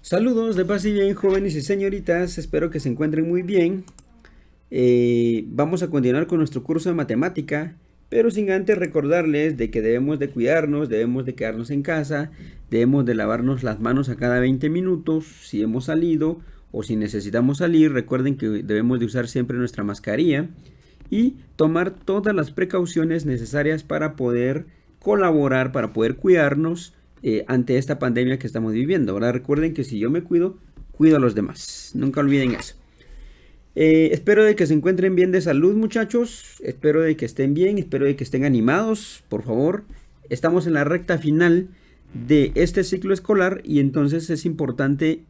Saludos de paz y bien, jóvenes y señoritas, espero que se encuentren muy bien. Vamos a continuar con nuestro curso de matemática, pero sin antes recordarles de que debemos de cuidarnos, debemos de quedarnos en casa, debemos de lavarnos las manos a cada 20 minutos si hemos salido o si necesitamos salir. Recuerden que debemos de usar siempre nuestra mascarilla y tomar todas las precauciones necesarias para poder colaborar, para poder cuidarnos ante esta pandemia que estamos viviendo, ¿verdad? Recuerden que si yo me cuido, cuido a los demás. Nunca olviden eso. Espero de que se encuentren bien de salud, muchachos. Espero de que estén bien, espero de que estén animados, por favor. Estamos en la recta final de este ciclo escolar y entonces es importante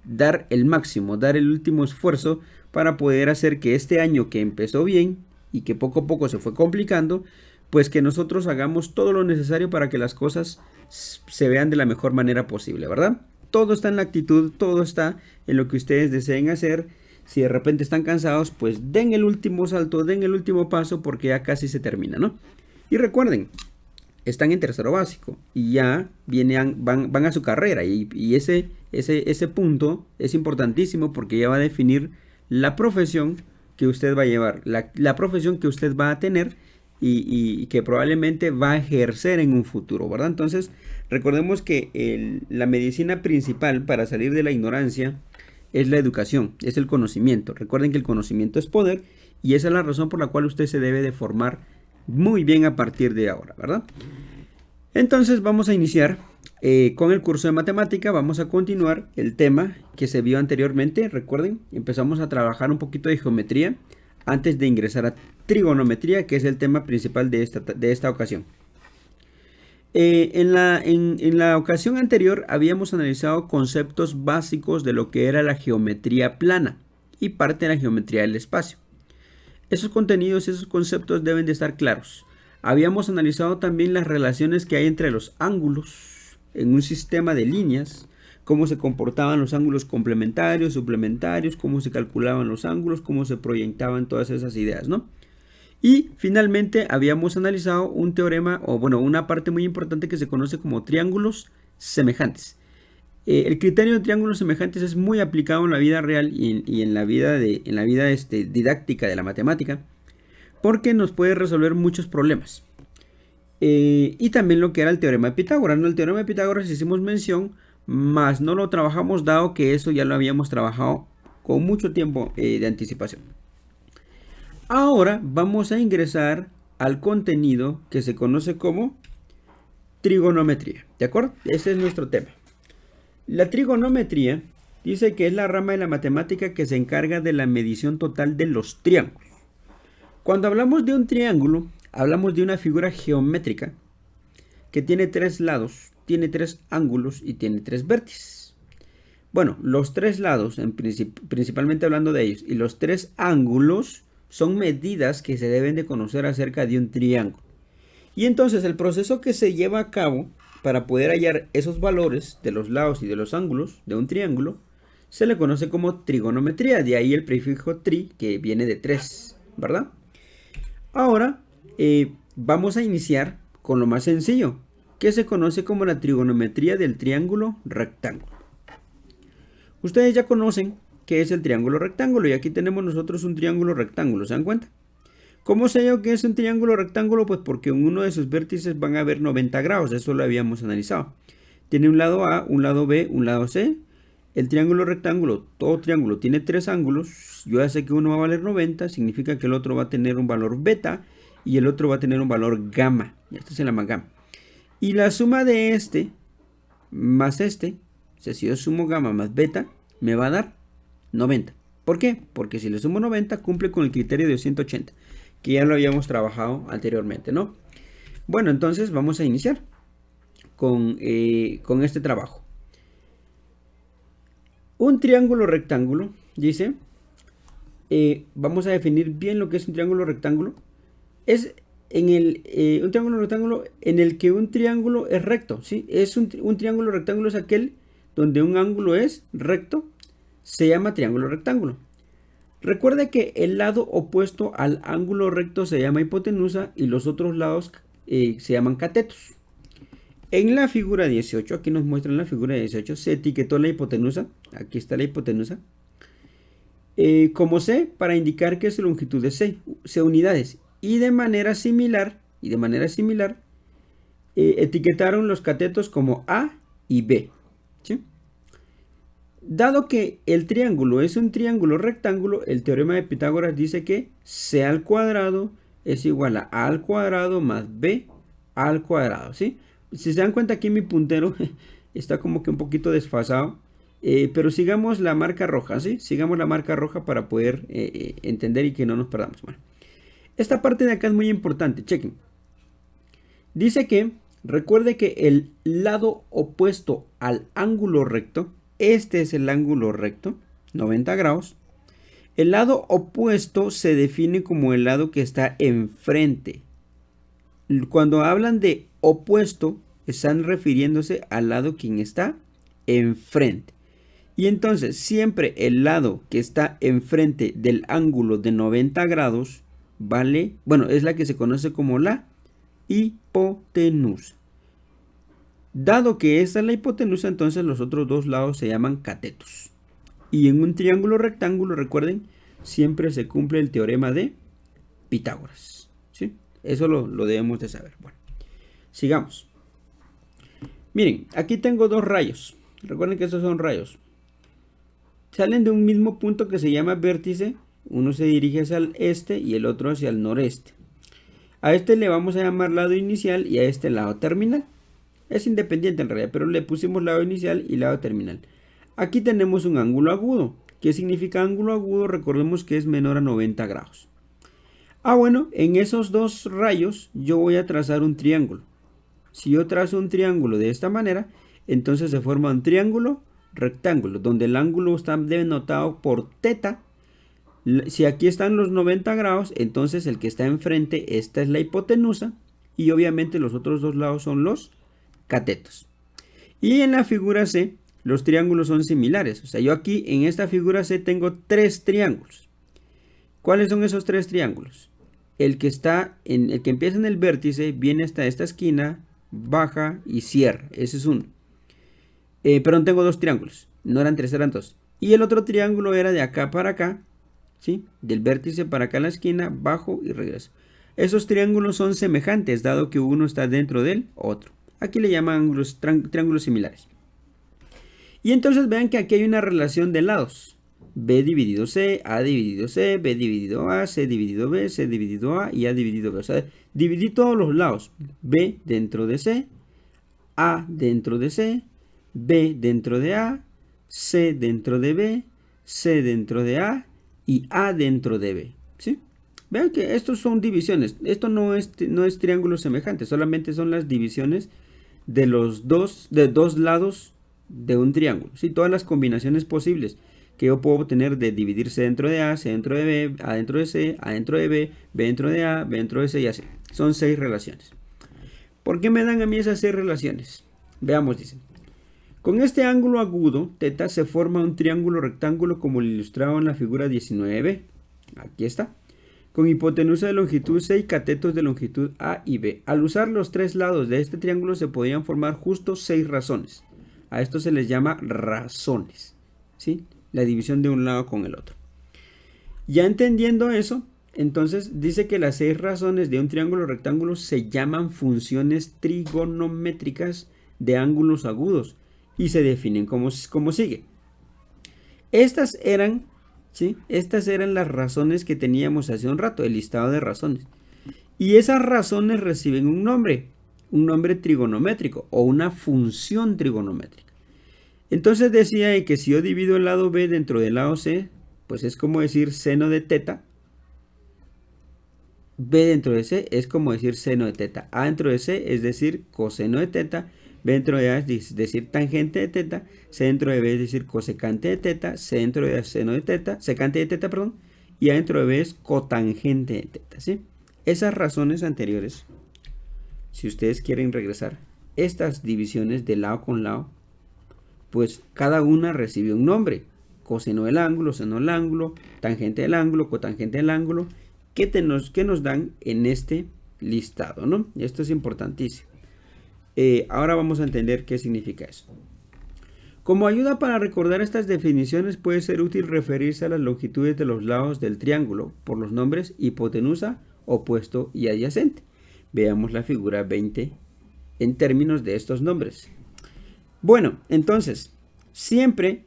dar el máximo, dar el último esfuerzo para poder hacer que este año que empezó bien y que poco a poco se fue complicando, pues que nosotros hagamos todo lo necesario para que las cosas se vean de la mejor manera posible, ¿verdad? Todo está en la actitud, todo está en lo que ustedes deseen hacer. Si de repente están cansados, pues den el último salto, den el último paso porque ya casi se termina, ¿no? Y recuerden, están en tercero básico y ya van a su carrera y ese punto es importantísimo porque ya va a definir la profesión que usted va a llevar, la profesión que usted va a tener y que probablemente va a ejercer en un futuro, ¿verdad? Entonces, recordemos que la medicina principal para salir de la ignorancia es la educación, es el conocimiento. Recuerden que el conocimiento es poder y esa es la razón por la cual usted se debe de formar muy bien a partir de ahora, ¿verdad? Entonces vamos a iniciar con el curso de matemática. Vamos a continuar el tema que se vio anteriormente. Recuerden, empezamos a trabajar un poquito de geometría antes de ingresar a trigonometría, que es el tema principal de esta ocasión. En la ocasión anterior habíamos analizado conceptos básicos de lo que era la geometría plana y parte de la geometría del espacio. Esos contenidos, esos conceptos deben de estar claros. Habíamos analizado también las relaciones que hay entre los ángulos en un sistema de líneas, cómo se comportaban los ángulos complementarios, suplementarios, cómo se calculaban los ángulos, cómo se proyectaban todas esas ideas, ¿no? Y finalmente habíamos analizado un teorema, o bueno, una parte muy importante que se conoce como triángulos semejantes. El criterio de triángulos semejantes es muy aplicado en la vida real y en la vida, didáctica de la matemática, porque nos puede resolver muchos problemas. Y también lo que era el teorema de Pitágoras. ¿No? El teorema de Pitágoras hicimos mención, mas no lo trabajamos dado que eso ya lo habíamos trabajado con mucho tiempo de anticipación. Ahora vamos a ingresar al contenido que se conoce como trigonometría, ¿de acuerdo? Ese es nuestro tema. La trigonometría dice que es la rama de la matemática que se encarga de la medición total de los triángulos. Cuando hablamos de un triángulo, hablamos de una figura geométrica que tiene tres lados, tiene tres ángulos y tiene tres vértices. Bueno, los tres lados, principalmente hablando de ellos, y los tres ángulos son medidas que se deben de conocer acerca de un triángulo. Y entonces el proceso que se lleva a cabo para poder hallar esos valores de los lados y de los ángulos de un triángulo se le conoce como trigonometría. De ahí el prefijo tri, que viene de 3, ¿verdad? Ahora vamos a iniciar con lo más sencillo, que se conoce como la trigonometría del triángulo rectángulo. Ustedes ya conocen qué es el triángulo rectángulo y aquí tenemos nosotros un triángulo rectángulo, ¿se dan cuenta? ¿Cómo sé yo que es un triángulo rectángulo? Pues porque en uno de sus vértices van a haber 90 grados, eso lo habíamos analizado. Tiene un lado A, un lado B, un lado C. El triángulo rectángulo, todo triángulo tiene tres ángulos. Yo ya sé que uno va a valer 90, significa que el otro va a tener un valor beta y el otro va a tener un valor gamma. Esto se llama gamma. Y la suma de este más este, o sea, si yo sumo gamma más beta, me va a dar 90. ¿Por qué? Porque si le sumo 90 cumple con el criterio de 180, que ya lo habíamos trabajado anteriormente, ¿no? Bueno, entonces vamos a iniciar con este trabajo. Un triángulo rectángulo, dice, vamos a definir bien lo que es un triángulo rectángulo. Es un triángulo rectángulo en el que un triángulo es recto, ¿sí? Un triángulo rectángulo es aquel donde un ángulo es recto, se llama triángulo rectángulo. Recuerde que el lado opuesto al ángulo recto se llama hipotenusa y los otros lados se llaman catetos. En la figura 18, aquí nos muestran la figura 18, se etiquetó la hipotenusa. Aquí está la hipotenusa. Como C, para indicar que su longitud es C unidades. Y de manera similar, etiquetaron los catetos como A y B. ¿Sí? Dado que el triángulo es un triángulo rectángulo, el teorema de Pitágoras dice que C al cuadrado es igual a al cuadrado más B al cuadrado, ¿sí? Si se dan cuenta, aquí mi puntero está como que un poquito desfasado, pero sigamos la marca roja, ¿sí? Sigamos la marca roja para poder entender y que no nos perdamos. Bueno, esta parte de acá es muy importante, chequen. Dice que, recuerde que el lado opuesto al ángulo recto, este es el ángulo recto, 90 grados. El lado opuesto se define como el lado que está enfrente. Cuando hablan de opuesto, están refiriéndose al lado quien está enfrente. Y entonces, siempre el lado que está enfrente del ángulo de 90 grados, vale, bueno, es la que se conoce como la hipotenusa. Dado que esta es la hipotenusa, entonces los otros dos lados se llaman catetos. Y en un triángulo rectángulo, recuerden, siempre se cumple el teorema de Pitágoras. ¿Sí? Eso lo debemos de saber. Bueno, sigamos. Miren, aquí tengo dos rayos. Recuerden que estos son rayos. Salen de un mismo punto que se llama vértice. Uno se dirige hacia el este y el otro hacia el noreste. A este le vamos a llamar lado inicial y a este lado terminal. Es independiente en realidad, pero le pusimos lado inicial y lado terminal. Aquí tenemos un ángulo agudo. ¿Qué significa ángulo agudo? Recordemos que es menor a 90 grados. Bueno, en esos dos rayos yo voy a trazar un triángulo. Si yo trazo un triángulo de esta manera, entonces se forma un triángulo rectángulo, donde el ángulo está denotado por teta. Si aquí están los 90 grados, entonces el que está enfrente, esta es la hipotenusa, y obviamente los otros dos lados son los catetos. Y en la figura C, los triángulos son similares. O sea, yo aquí en esta figura C tengo tres triángulos. ¿Cuáles son esos tres triángulos? El que empieza en el vértice, viene hasta esta esquina, baja y cierra. Ese es uno. Perdón, tengo dos triángulos. No eran tres, eran dos. Y el otro triángulo era de acá para acá, ¿sí? Del vértice para acá a la esquina, bajo y regreso. Esos triángulos son semejantes, dado que uno está dentro del otro. Aquí le llaman triángulos similares. Y entonces vean que aquí hay una relación de lados. B dividido C, A dividido C, B dividido A, C dividido B, C dividido A y A dividido B. O sea, dividí todos los lados. B dentro de C, A dentro de C, B dentro de A, C dentro de B, C dentro de A y A dentro de B. ¿Sí? Vean que estos son divisiones. Esto no es triángulo semejante, solamente son las divisiones de los dos lados de un triángulo. ¿Sí? Todas las combinaciones posibles que yo puedo obtener de dividir C dentro de A, C dentro de B, A dentro de C, A dentro de B, B dentro de A, B dentro de C y así. Son 6 relaciones. ¿Por qué me dan a mí esas 6 relaciones? Veamos, dicen. Con este ángulo agudo, θ, se forma un triángulo rectángulo como lo ilustrado en la figura 19b. Aquí está. Con hipotenusa de longitud C y catetos de longitud A y B. Al usar los tres lados de este triángulo se podían formar justo 6 razones. A esto se les llama razones. ¿Sí? La división de un lado con el otro. Ya entendiendo eso, entonces dice que las 6 razones de un triángulo rectángulo se llaman funciones trigonométricas de ángulos agudos y se definen como sigue. Estas eran las razones que teníamos hace un rato, el listado de razones. Y esas razones reciben un nombre trigonométrico o una función trigonométrica. Entonces decía que si yo divido el lado B dentro del lado C, pues es como decir seno de θ. B dentro de C es como decir seno de θ. A dentro de C es decir coseno de θ. B dentro de A es decir tangente de θ. C dentro de B es decir cosecante de θ. C dentro de A seno de θ. Secante de θ, perdón. Y A dentro de B es cotangente de θ, ¿sí? Esas razones anteriores, si ustedes quieren regresar, estas divisiones de lado con lado, pues cada una recibe un nombre. Coseno del ángulo, seno del ángulo, tangente del ángulo, cotangente del ángulo, que nos dan en este listado, ¿no? Y esto es importantísimo. Ahora vamos a entender qué significa eso. Como ayuda para recordar estas definiciones, puede ser útil referirse a las longitudes de los lados del triángulo por los nombres hipotenusa, opuesto y adyacente. Veamos la figura 20 en términos de estos nombres. Bueno, entonces, siempre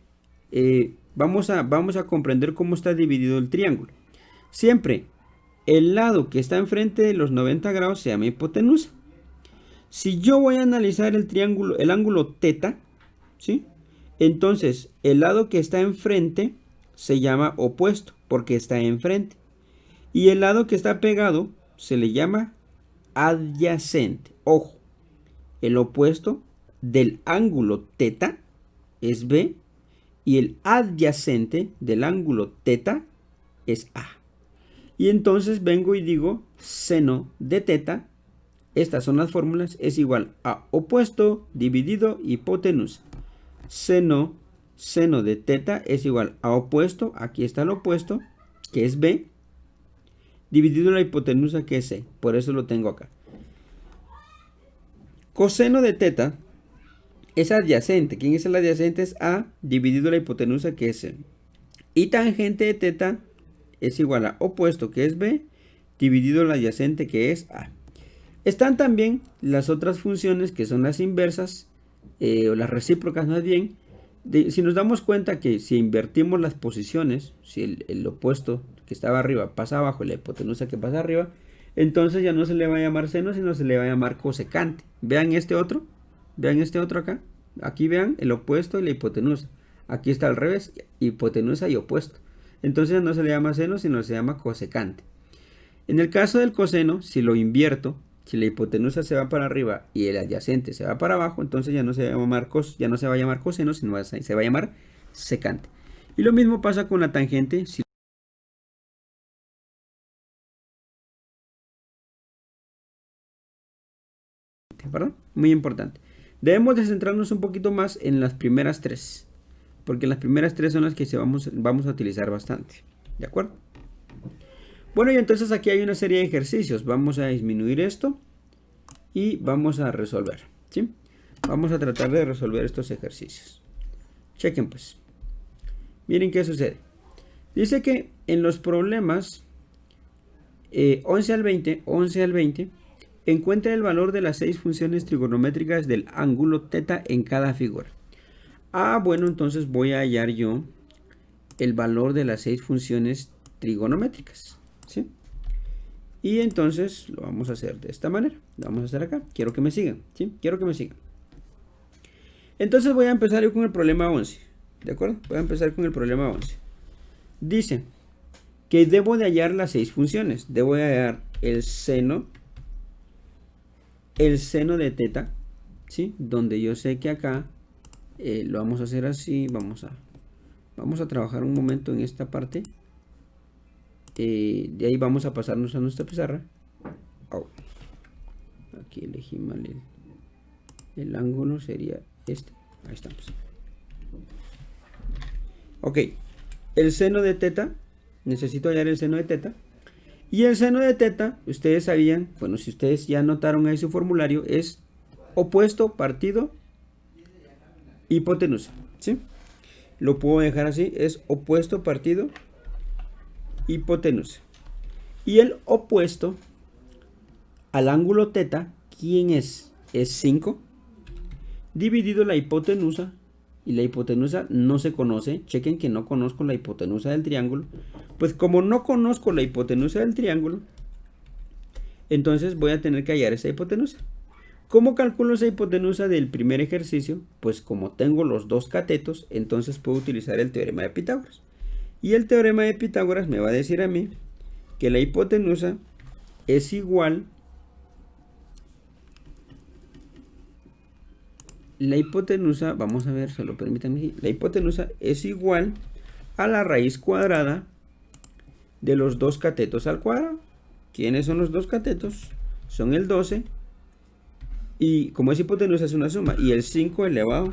vamos a comprender cómo está dividido el triángulo. Siempre el lado que está enfrente de los 90 grados se llama hipotenusa. Si yo voy a analizar el triángulo, el ángulo teta, ¿sí? Entonces, el lado que está enfrente se llama opuesto, porque está enfrente. Y el lado que está pegado se le llama adyacente. Ojo, el opuesto del ángulo teta es B y el adyacente del ángulo teta es A. Y entonces vengo y digo seno de teta, estas son las fórmulas, es igual a opuesto dividido hipotenusa. Seno de teta es igual a opuesto, aquí está el opuesto, que es B, dividido la hipotenusa, que es C, por eso lo tengo acá. Coseno de teta es adyacente, ¿quién es el adyacente? Es A, dividido la hipotenusa, que es C. Y tangente de teta es igual a opuesto, que es B, dividido la adyacente, que es A. Están también las otras funciones, que son las inversas, o las recíprocas más bien. Si nos damos cuenta que si invertimos las posiciones, si el opuesto que estaba arriba pasa abajo y la hipotenusa que pasa arriba, entonces ya no se le va a llamar seno, sino se le va a llamar cosecante. Vean este otro acá. Aquí vean el opuesto y la hipotenusa. Aquí está al revés, hipotenusa y opuesto. Entonces ya no se le llama seno, sino se llama cosecante. En el caso del coseno, si lo invierto, si la hipotenusa se va para arriba y el adyacente se va para abajo, entonces ya no se va a llamar coseno, sino se va a llamar secante. Y lo mismo pasa con la tangente. ¿Perdón? Muy importante. Debemos de centrarnos un poquito más en las primeras tres, porque las primeras tres son las que vamos a utilizar bastante. ¿De acuerdo? Bueno, y entonces aquí hay una serie de ejercicios. Vamos a disminuir esto y vamos a resolver, ¿sí? Vamos a tratar de resolver estos ejercicios. Chequen pues. Miren qué sucede. Dice que en los problemas 11 al 20, encuentra el valor de las 6 funciones trigonométricas del ángulo teta en cada figura. Bueno, entonces voy a hallar yo el valor de las 6 funciones trigonométricas, ¿sí? Y entonces lo vamos a hacer de esta manera. Lo vamos a hacer acá. Quiero que me sigan, ¿sí? Quiero que me sigan. Entonces voy a empezar yo con el problema 11. ¿De acuerdo? Voy a empezar con el problema 11. Dice que debo de hallar las 6 funciones. Debo de hallar el seno de teta, ¿sí? Donde yo sé que acá lo vamos a hacer así. Vamos a trabajar un momento en esta parte. De ahí vamos a pasarnos a nuestra pizarra. Aquí elegí mal el ángulo, sería este. Ahí estamos. Ok, el seno de teta, necesito hallar el seno de teta. Y el seno de teta, ustedes sabían, bueno, si ustedes ya notaron ahí su formulario, es opuesto partido hipotenusa, ¿sí? Lo puedo dejar así, es opuesto partido hipotenusa. Y el opuesto al ángulo teta, ¿quién es? Es 5 dividido la hipotenusa, y la hipotenusa no se conoce. Chequen que no conozco la hipotenusa del triángulo. Pues como no conozco la hipotenusa del triángulo, entonces voy a tener que hallar esa hipotenusa. ¿Cómo calculo esa hipotenusa del primer ejercicio? Pues como tengo los dos catetos, entonces puedo utilizar el teorema de Pitágoras. Y el teorema de Pitágoras me va a decir a mí que la hipotenusa es igual. La hipotenusa, vamos a ver, solo permítanme. La hipotenusa es igual a la raíz cuadrada de los dos catetos al cuadrado. ¿Quiénes son los dos catetos? Son el 12. Y como es hipotenusa es una suma. Y el 5 elevado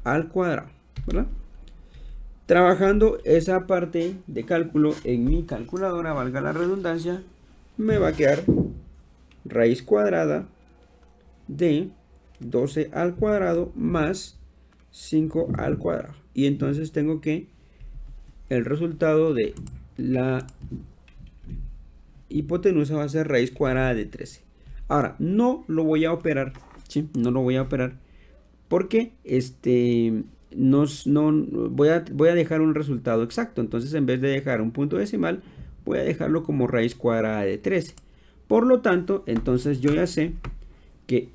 al cuadrado, ¿verdad? Trabajando esa parte de cálculo en mi calculadora, valga la redundancia, me va a quedar raíz cuadrada de 12 al cuadrado más 5 al cuadrado. Y entonces tengo que el resultado de la hipotenusa va a ser raíz cuadrada de 13. Ahora, no lo voy a operar, ¿sí? No lo voy a operar porque no voy a dejar un resultado exacto. Entonces, en vez de dejar un punto decimal, voy a dejarlo como raíz cuadrada de 13. Por lo tanto, entonces yo ya sé que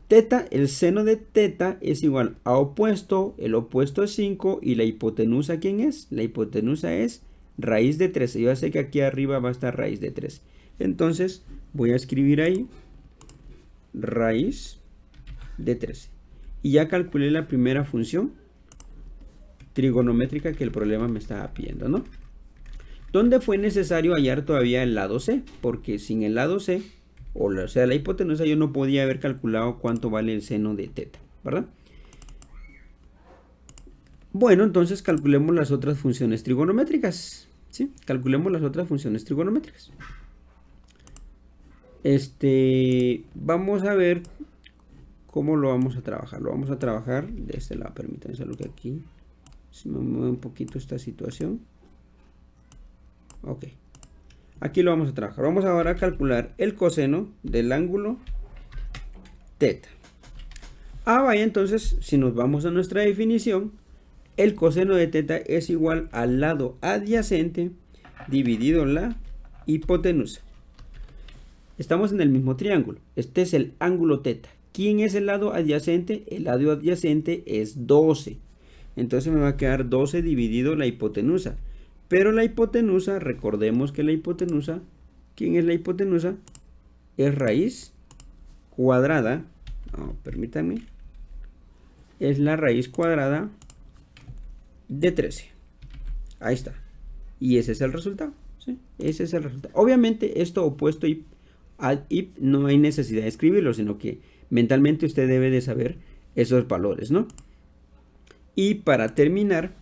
teta, el seno de teta es igual a opuesto, el opuesto es 5 y la hipotenusa, ¿quién es? La hipotenusa es raíz de 13. Yo ya sé que aquí arriba va a estar raíz de 13. Entonces voy a escribir ahí raíz de 13. Y ya calculé la primera función trigonométrica que el problema me estaba pidiendo, ¿no? ¿Dónde fue necesario hallar todavía el lado C? Porque sin el lado C, o sea, la hipotenusa, yo no podía haber calculado cuánto vale el seno de teta, ¿verdad? Bueno, entonces calculemos las otras funciones trigonométricas, ¿sí? Calculemos las otras funciones trigonométricas. Vamos a ver cómo lo vamos a trabajar. Lo vamos a trabajar de este lado. Permítanme solo que aquí se me mueve un poquito esta situación. Ok. Aquí lo vamos a trabajar. Vamos ahora a calcular el coseno del ángulo teta. Vaya, entonces, si nos vamos a nuestra definición, el coseno de teta es igual al lado adyacente dividido la hipotenusa. Estamos en el mismo triángulo. Este es el ángulo teta. ¿Quién es el lado adyacente? El lado adyacente es 12. Entonces me va a quedar 12 dividido la hipotenusa. Pero la hipotenusa, recordemos que la hipotenusa, ¿quién es la hipotenusa? Es raíz cuadrada. No, permítanme. Es la raíz cuadrada de 13. Ahí está. Y ese es el resultado. ¿Sí? Ese es el resultado. Obviamente esto opuesto y no hay necesidad de escribirlo, sino que mentalmente usted debe de saber esos valores, ¿no? Y para terminar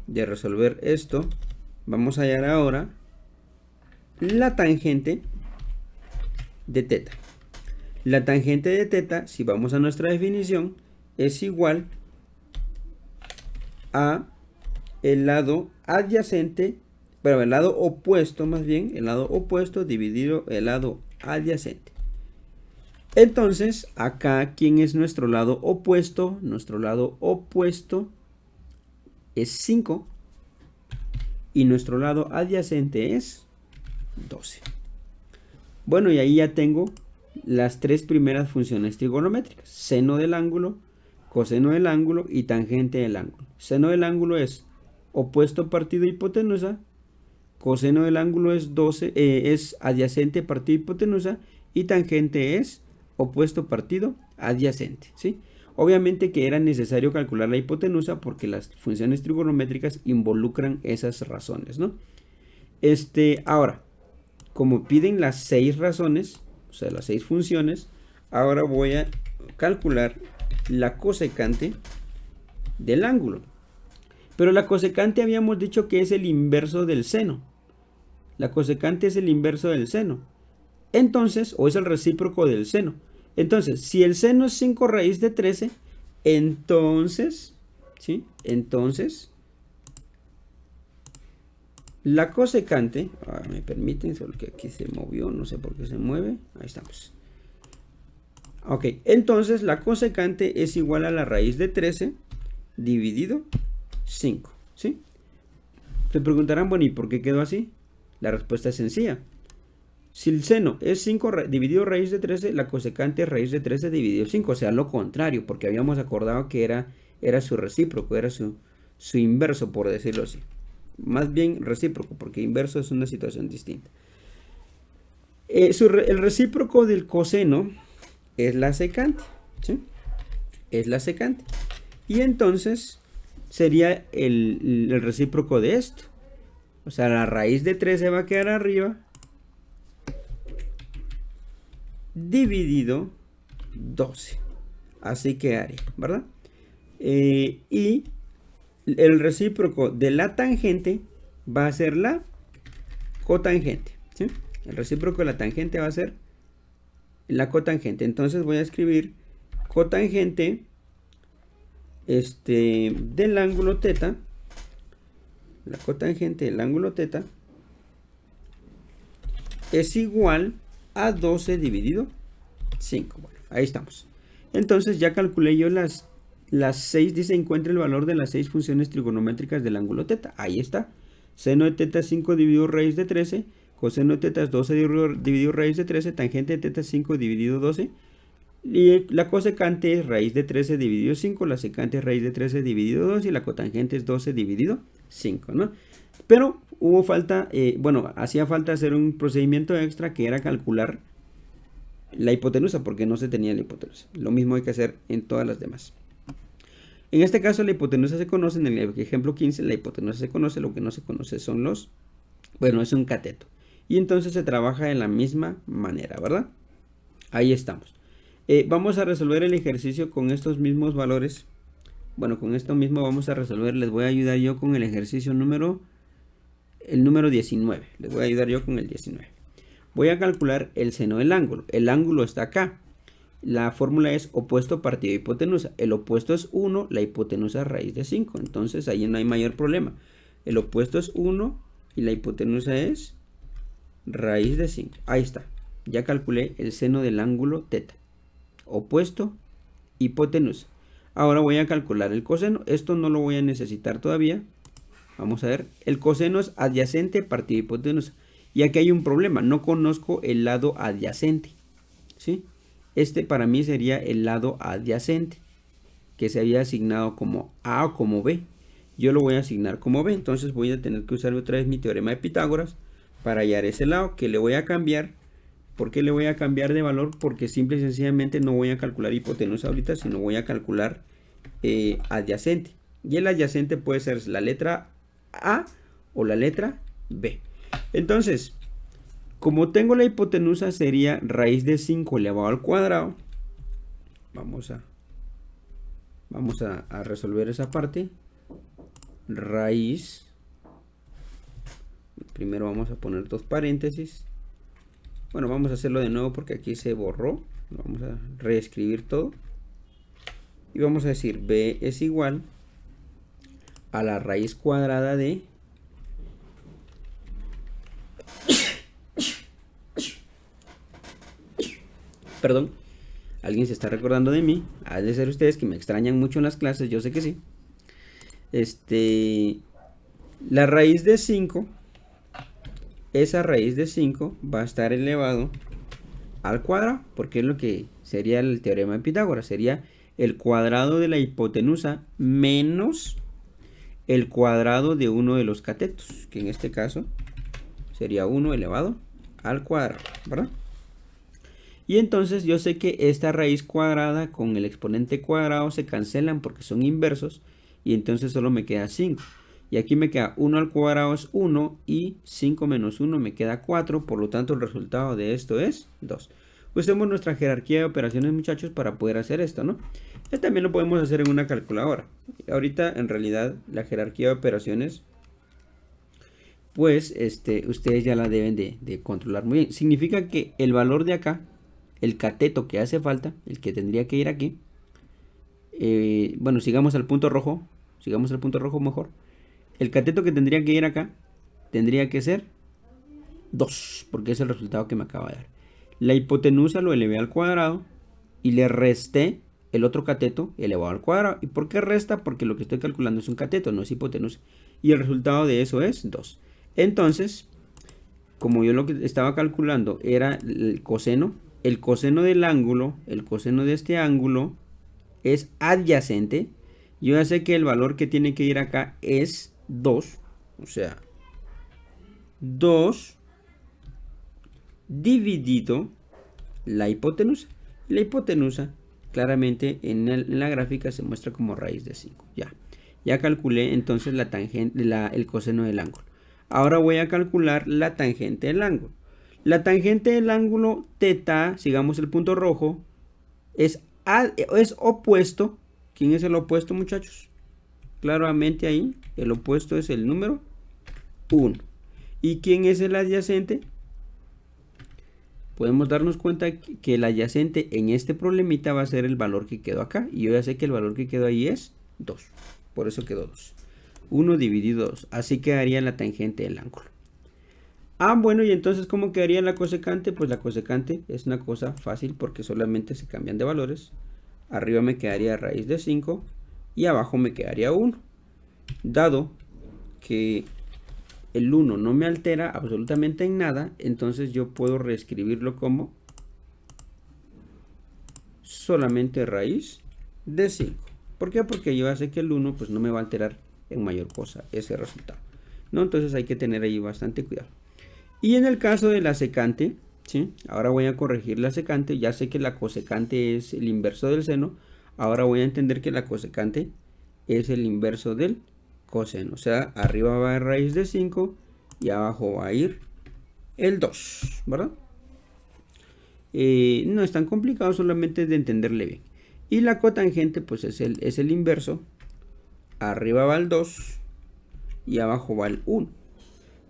de resolver esto, vamos a hallar ahora la tangente de teta. La tangente de teta, si vamos a nuestra definición, es igual a el lado adyacente, pero el lado opuesto más bien, el lado opuesto dividido el lado adyacente. Entonces, acá, ¿quién es nuestro lado opuesto? Nuestro lado opuesto es 5 y nuestro lado adyacente es 12. Bueno, y ahí ya tengo las tres primeras funciones trigonométricas: seno del ángulo, coseno del ángulo y tangente del ángulo. Seno del ángulo es opuesto partido hipotenusa, coseno del ángulo es 12, es adyacente partido hipotenusa, y tangente es opuesto partido adyacente, ¿sí? Obviamente que era necesario calcular la hipotenusa porque las funciones trigonométricas involucran esas razones, ¿no? Ahora, como piden las 6 razones, o sea, las 6 funciones, ahora voy a calcular la cosecante del ángulo. Pero la cosecante habíamos dicho que es el inverso del seno. La cosecante es el inverso del seno. Entonces, o es el recíproco del seno. Entonces, si el seno es 5 raíz de 13, entonces, ¿sí? Entonces, la cosecante, me permiten, solo que aquí se movió, no sé por qué se mueve, ahí estamos. Ok, entonces la cosecante es igual a la raíz de 13 dividido 5, ¿sí? Se preguntarán, bueno, ¿y por qué quedó así? La respuesta es sencilla. Si el seno es 5 dividido raíz de 13, la cosecante es raíz de 13 dividido 5. O sea, lo contrario, porque habíamos acordado que era su recíproco, era su inverso, por decirlo así. Más bien recíproco, porque inverso es una situación distinta. El recíproco del coseno es la secante, ¿sí? Es la secante. Y entonces sería el recíproco de esto. O sea, la raíz de 13 va a quedar arriba, dividido 12. Así quedaría, ¿verdad? Y el recíproco de la tangente va a ser la cotangente, ¿sí? El recíproco de la tangente va a ser la cotangente. Entonces voy a escribir cotangente del ángulo θ. La cotangente del ángulo θ es igual a 12 dividido 5. Bueno, ahí estamos. Entonces ya calculé yo las 6, dice encuentra el valor de las 6 funciones trigonométricas del ángulo θ. Ahí está. Seno de θ es 5 dividido raíz de 13. Coseno de θ es 12 dividido raíz de 13. Tangente de θ es 5 dividido 12. Y la cosecante es raíz de 13 dividido 5. La secante es raíz de 13 dividido 2. Y la cotangente es 12 dividido 5, ¿no? Pero hubo falta, hacía falta hacer un procedimiento extra que era calcular la hipotenusa, porque no se tenía la hipotenusa. Lo mismo hay que hacer en todas las demás. En este caso la hipotenusa se conoce, en el ejemplo 15, la hipotenusa se conoce, lo que no se conoce son es un cateto. Y entonces se trabaja de la misma manera, ¿verdad? Ahí estamos. Vamos a resolver el ejercicio con estos mismos valores. Bueno, con esto mismo vamos a resolver, les voy a ayudar yo con el ejercicio número 19. Les voy a ayudar yo con el 19. Voy a calcular el seno del ángulo. El ángulo está acá. La fórmula es opuesto partido de hipotenusa. El opuesto es 1, la hipotenusa es raíz de 5. Entonces ahí no hay mayor problema. El opuesto es 1 y la hipotenusa es raíz de 5. Ahí está. Ya calculé el seno del ángulo θ. Opuesto, hipotenusa. Ahora voy a calcular el coseno. Esto no lo voy a necesitar todavía. Vamos a ver. El coseno es adyacente partido de hipotenusa. Y aquí hay un problema. No conozco el lado adyacente. ¿Sí? Este para mí sería el lado adyacente, que se había asignado como A o como B. Yo lo voy a asignar como B. Entonces voy a tener que usar otra vez mi teorema de Pitágoras para hallar ese lado, que le voy a cambiar. ¿Por qué le voy a cambiar de valor? Porque simple y sencillamente no voy a calcular hipotenusa ahorita, sino voy a calcular adyacente. Y el adyacente puede ser la letra A o la letra B. Entonces, como tengo la hipotenusa, sería raíz de 5 elevado al cuadrado. Vamos a resolver esa parte. Raíz. Primero vamos a poner dos paréntesis. Bueno, vamos a hacerlo de nuevo porque aquí se borró. Vamos a reescribir todo. Y vamos a decir b es igual a la raíz cuadrada de perdón, alguien se está recordando de mí. Ha de ser ustedes que me extrañan mucho en las clases, yo sé que sí. La raíz de 5, esa raíz de 5 va a estar elevado al cuadrado, porque es lo que sería el teorema de Pitágoras. Sería el cuadrado de la hipotenusa menos el cuadrado de uno de los catetos, que en este caso sería 1 elevado al cuadrado, ¿verdad? Y entonces yo sé que esta raíz cuadrada con el exponente cuadrado se cancelan porque son inversos, y entonces solo me queda 5. Y aquí me queda 1 al cuadrado es 1 y 5 menos 1 me queda 4, por lo tanto el resultado de esto es 2. Usemos nuestra jerarquía de operaciones, muchachos, para poder hacer esto, ¿no? También lo podemos hacer en una calculadora. Ahorita, en realidad, la jerarquía de operaciones, pues, ustedes ya la deben de controlar muy bien. Significa que el valor de acá, el cateto que hace falta, el que tendría que ir aquí, bueno, sigamos al punto rojo mejor. El cateto que tendría que ir acá, tendría que ser 2, porque es el resultado que me acaba de dar. La hipotenusa lo elevé al cuadrado y le resté el otro cateto elevado al cuadrado. ¿Y por qué resta? Porque lo que estoy calculando es un cateto, no es hipotenusa. Y el resultado de eso es 2. Entonces, como yo lo que estaba calculando era el coseno del ángulo, el coseno de este ángulo es adyacente. Yo ya sé que el valor que tiene que ir acá es 2. O sea, 2 dividido la hipotenusa. La hipotenusa claramente en la gráfica se muestra como raíz de 5. Ya calculé entonces la tangente, el coseno del ángulo. Ahora voy a calcular la tangente del ángulo. La tangente del ángulo θ, sigamos el punto rojo, es opuesto. ¿Quién es el opuesto, muchachos? Claramente ahí el opuesto es el número 1. ¿Y quién es el adyacente? podemos darnos cuenta que el adyacente en este problemita va a ser el valor que quedó acá. Y yo ya sé que el valor que quedó ahí es 2. Por eso quedó 2. 1 dividido 2. Así quedaría la tangente del ángulo. Bueno, y entonces, ¿cómo quedaría la cosecante? Pues la cosecante es una cosa fácil porque solamente se cambian de valores. Arriba me quedaría raíz de 5 y abajo me quedaría 1. Dado que el 1 no me altera absolutamente en nada, entonces yo puedo reescribirlo como solamente raíz de 5. ¿Por qué? Porque yo ya sé que el 1 pues no me va a alterar en mayor cosa ese resultado, ¿no? Entonces hay que tener ahí bastante cuidado. Y en el caso de la secante, ¿sí? Ahora voy a corregir la secante. Ya sé que la cosecante es el inverso del seno. Ahora voy a entender que la cosecante es el inverso del coseno. O sea, arriba va a raíz de 5 y abajo va a ir el 2, ¿verdad? No es tan complicado, solamente es de entenderle bien. Y la cotangente pues es el inverso. Arriba va el 2 y abajo va el 1.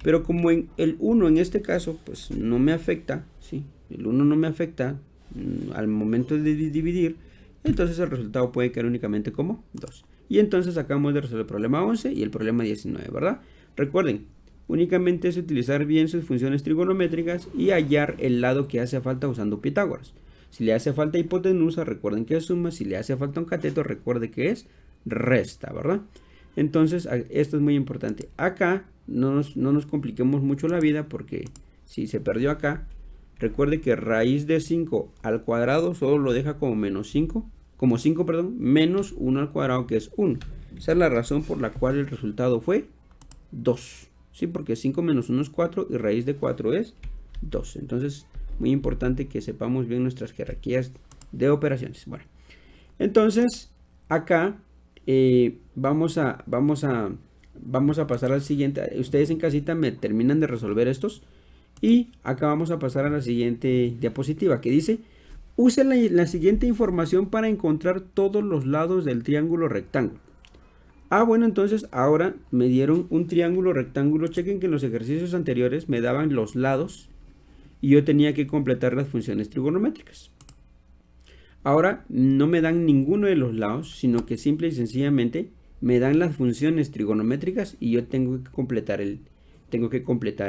Pero como el 1 en este caso pues no me afecta, ¿sí? El 1 no me afecta al momento de dividir, entonces el resultado puede quedar únicamente como 2. Y entonces acabamos de resolver el problema 11 y el problema 19, ¿verdad? Recuerden, únicamente es utilizar bien sus funciones trigonométricas y hallar el lado que hace falta usando Pitágoras. Si le hace falta hipotenusa, recuerden que es suma. Si le hace falta un cateto, recuerde que es resta, ¿verdad? Entonces, esto es muy importante. Acá no nos compliquemos mucho la vida, porque si se perdió acá, recuerde que raíz de 5 al cuadrado solo lo deja como menos 5, como 5, perdón, menos 1 al cuadrado, que es 1. Esa es la razón por la cual el resultado fue 2. Sí, porque 5 menos 1 es 4 y raíz de 4 es 2. Entonces, muy importante que sepamos bien nuestras jerarquías de operaciones. Bueno, entonces, acá vamos a pasar al siguiente. Ustedes en casita me terminan de resolver estos. Y acá vamos a pasar a la siguiente diapositiva, que dice: use la siguiente información para encontrar todos los lados del triángulo rectángulo. Bueno, entonces ahora me dieron un triángulo rectángulo. Chequen que en los ejercicios anteriores me daban los lados y yo tenía que completar las funciones trigonométricas. Ahora no me dan ninguno de los lados, sino que simple y sencillamente me dan las funciones trigonométricas y yo tengo que completar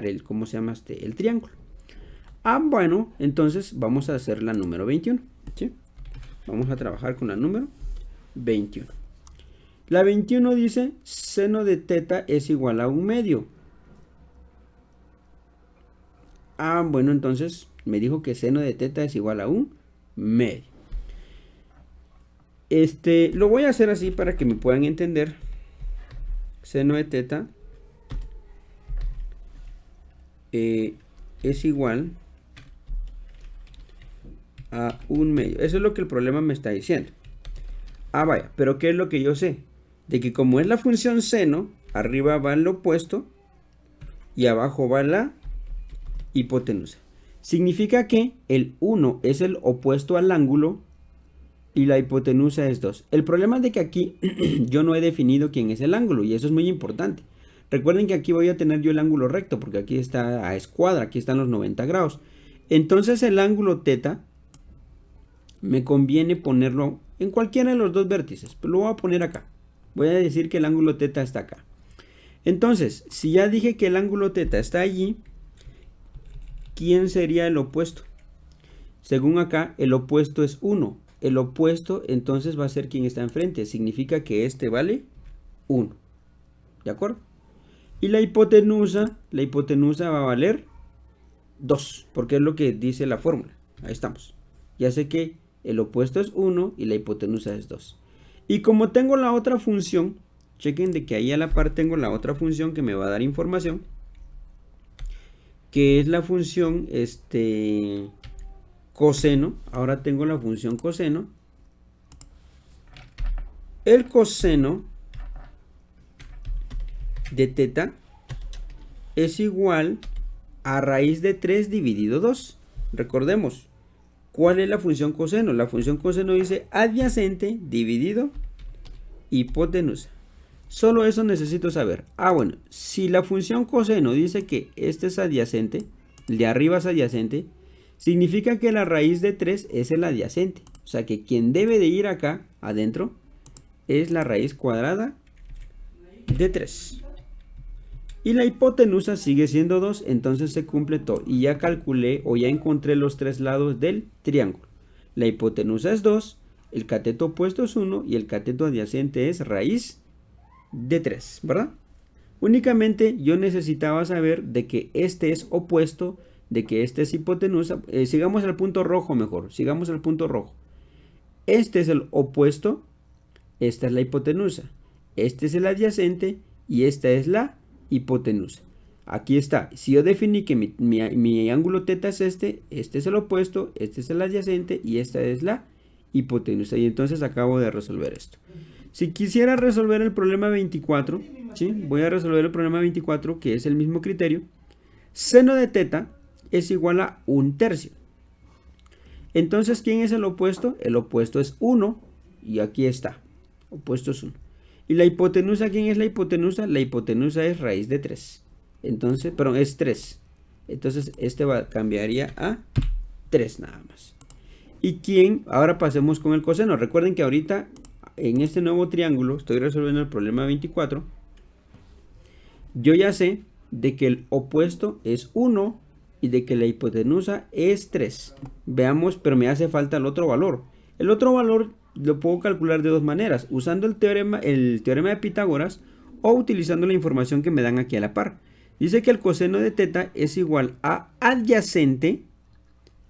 el ¿cómo se llama el triángulo? Bueno, entonces vamos a hacer la número 21, ¿sí? Vamos a trabajar con la número 21. La 21 dice: seno de teta es igual a 1/2. Bueno, entonces me dijo que seno de teta es igual a 1/2. Lo voy a hacer así para que me puedan entender. Seno de teta es igual a 1/2. Eso es lo que el problema me está diciendo. Vaya, pero ¿qué es lo que yo sé? De que como es la función seno, arriba va el opuesto y abajo va la hipotenusa. Significa que el 1 es el opuesto al ángulo y la hipotenusa es 2. El problema es de que aquí yo no he definido quién es el ángulo, y eso es muy importante. Recuerden que aquí voy a tener yo el ángulo recto, porque aquí está a escuadra, aquí están los 90 grados. Entonces el ángulo teta me conviene ponerlo en cualquiera de los dos vértices, pero lo voy a poner acá. Voy a decir que el ángulo teta está acá. Entonces, si ya dije que el ángulo teta está allí, ¿quién sería el opuesto? Según acá, el opuesto es 1. El opuesto entonces va a ser quien está enfrente. Significa que este vale 1. ¿De acuerdo? Y la hipotenusa va a valer 2, porque es lo que dice la fórmula. Ahí estamos. Ya sé que el opuesto es 1 y la hipotenusa es 2. Y como tengo la otra función, chequen de que ahí a la par tengo la otra función que me va a dar información, que es la función coseno. Ahora tengo la función coseno. El coseno de teta es igual a raíz de 3 dividido 2. Recordemos, ¿cuál es la función coseno? La función coseno dice adyacente dividido hipotenusa. Solo eso necesito saber. Bueno, si la función coseno dice que este es adyacente, el de arriba es adyacente, Significa que la raíz de 3 es el adyacente. O sea que quien debe de ir acá adentro es la raíz cuadrada de 3. Y la hipotenusa sigue siendo 2, entonces se cumple todo. Y ya calculé o ya encontré los tres lados del triángulo. La hipotenusa es 2, el cateto opuesto es 1 y el cateto adyacente es raíz de 3, ¿verdad? Únicamente yo necesitaba saber de que este es opuesto, de que este es hipotenusa. Sigamos al punto rojo mejor, sigamos al punto rojo. Este es el opuesto, esta es la hipotenusa, este es el adyacente y esta es la hipotenusa. Aquí está, si yo definí que mi ángulo θ es este es el opuesto, este es el adyacente y esta es la hipotenusa. Y entonces acabo de resolver esto. Si quisiera resolver el problema 24, ¿sí? Voy a resolver el problema 24, que es el mismo criterio. Seno de θ es igual a 1/3. Entonces, ¿quién es el opuesto? El opuesto es 1 y aquí está. Opuesto es 1. ¿Y la hipotenusa? ¿Quién es la hipotenusa? La hipotenusa es raíz de 3. Entonces, perdón, es 3. Entonces, este cambiaría a 3 nada más. ¿Y quién? Ahora pasemos con el coseno. Recuerden que ahorita, en este nuevo triángulo, estoy resolviendo el problema 24. Yo ya sé de que el opuesto es 1 y de que la hipotenusa es 3. Veamos, pero me hace falta el otro valor. El otro valor lo puedo calcular de dos maneras, usando el teorema de Pitágoras o utilizando la información que me dan aquí a la par. Dice que el coseno de θ es igual a adyacente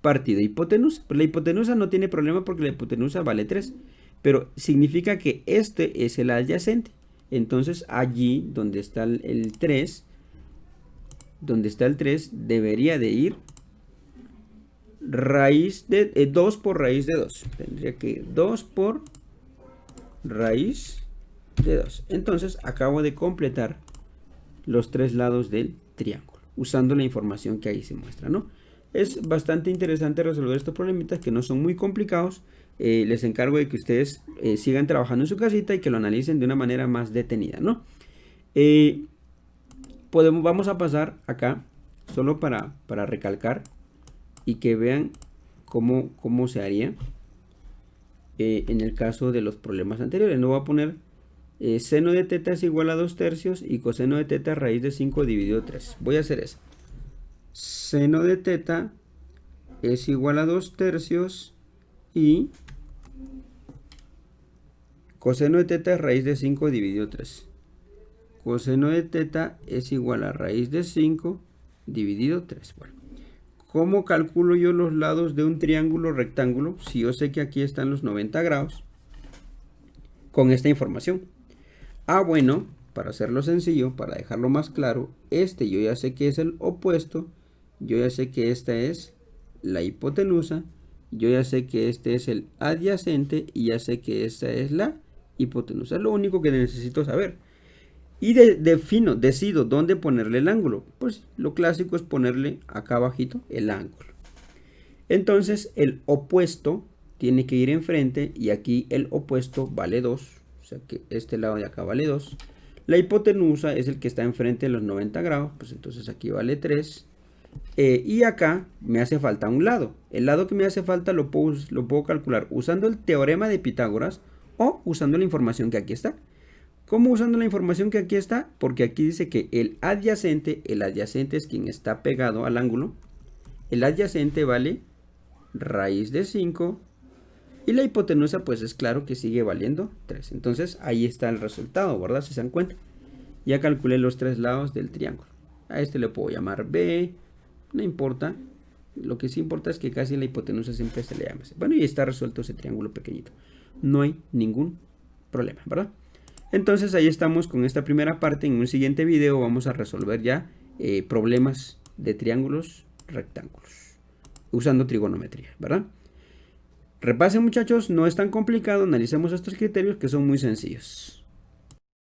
partido hipotenusa. Pero la hipotenusa no tiene problema porque la hipotenusa vale 3. Pero significa que este es el adyacente. Entonces allí donde está el 3, debería de ir raíz de 2 por raíz de 2. Tendría que ir 2 por raíz de 2. Entonces acabo de completar los tres lados del triángulo, usando la información que ahí se muestra, ¿no? Es bastante interesante resolver estos problemitas que no son muy complicados. Les encargo de que ustedes sigan trabajando en su casita y que lo analicen de una manera más detenida, ¿no? Vamos a pasar acá, solo para recalcar y que vean cómo se haría en el caso de los problemas anteriores. No voy a poner seno de θ es igual a 2/3 y coseno de θ raíz de 5 dividido 3. Voy a hacer eso. Seno de θ es igual a 2/3 y coseno de θ raíz de 5 dividido 3. Coseno de θ es igual a raíz de 5 dividido 3. Bueno, ¿cómo calculo yo los lados de un triángulo rectángulo si yo sé que aquí están los 90 grados con esta información? Bueno, para hacerlo sencillo, para dejarlo más claro, yo ya sé que es el opuesto, yo ya sé que esta es la hipotenusa, yo ya sé que este es el adyacente y ya sé que esta es la hipotenusa. Es lo único que necesito saber. Y decido dónde ponerle el ángulo. Pues lo clásico es ponerle acá abajito el ángulo. Entonces el opuesto tiene que ir enfrente y aquí el opuesto vale 2. O sea que este lado de acá vale 2. La hipotenusa es el que está enfrente de los 90 grados. Pues entonces aquí vale 3. Y acá me hace falta un lado. El lado que me hace falta lo puedo calcular usando el teorema de Pitágoras o usando la información que aquí está. ¿Cómo usando la información que aquí está? Porque aquí dice que el adyacente es quien está pegado al ángulo. El adyacente vale raíz de 5. Y la hipotenusa pues es claro que sigue valiendo 3. Entonces ahí está el resultado, ¿verdad? Si se dan cuenta. Ya calculé los tres lados del triángulo. A este le puedo llamar B. No importa. Lo que sí importa es que casi la hipotenusa siempre se le llama así. Bueno, y está resuelto ese triángulo pequeñito. No hay ningún problema, ¿verdad? Entonces ahí estamos con esta primera parte. En un siguiente video vamos a resolver ya problemas de triángulos rectángulos usando trigonometría, ¿verdad? Repasen, muchachos, no es tan complicado. Analicemos estos criterios que son muy sencillos.